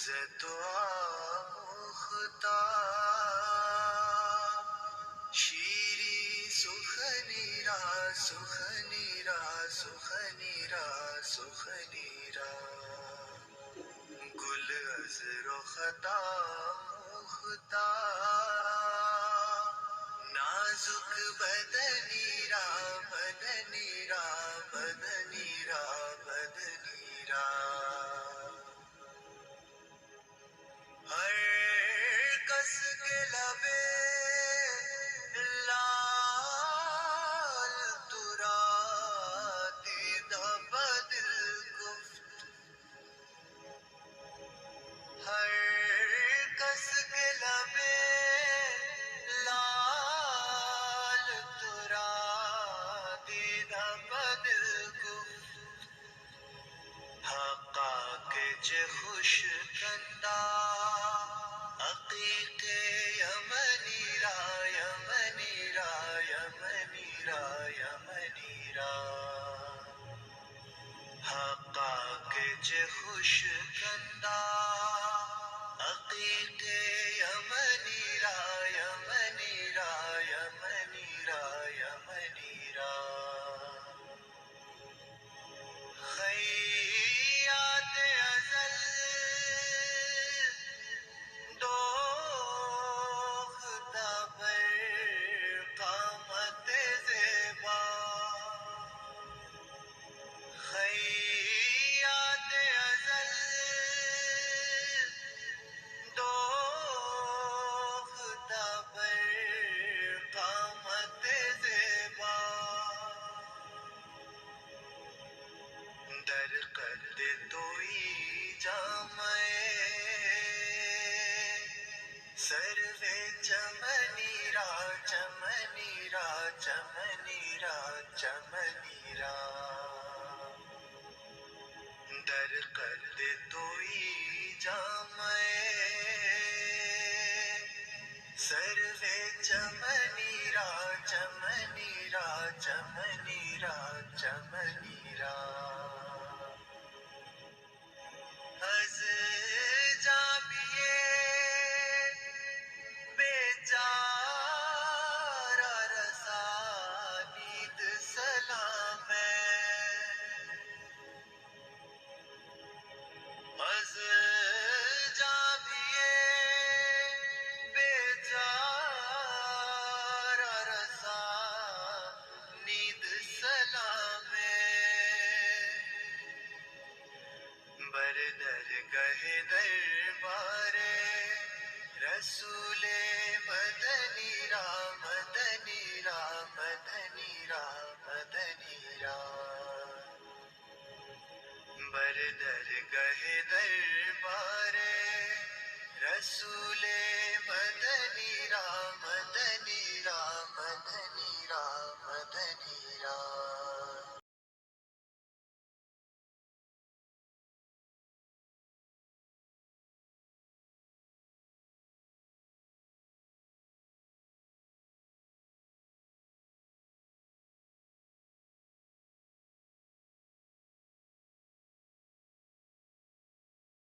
زدوا مختا شیری سخنیرا سخنیرا سخنیرا سخنیرا گل از رختا مختا نازک بدنیرا بدنیرا بدنیرا بدنیرا ہر کس کے لبے لال ترا دیدہ بدل گفت ہر کس کے لبے لال ترا دیدہ بدل گفت حقا کے چه خوش کندا عقیق یمنی را یمنی را یمنی را یمنی را حقا کے چه خوش کندا عقیق یمنی را یمنی را یمنی را یمنی را خیات ازل دوختا بر قامت زیبا خیات ازل دوختا بر قامت زیبا در قد توئی جامع سرو چمنی را چمنی را چمنی را چمنی را در قد توئی جامع سرو چمنی را چمنی را چمنی را چمنی را از جابیے بیچارہ رسانید سلام از جابیے بیچارہ رسانید سلام بر درگہ دربار رسول مدنی را مدنی را مدنی را مدنی را بر درگہ دربار رسول مدنی را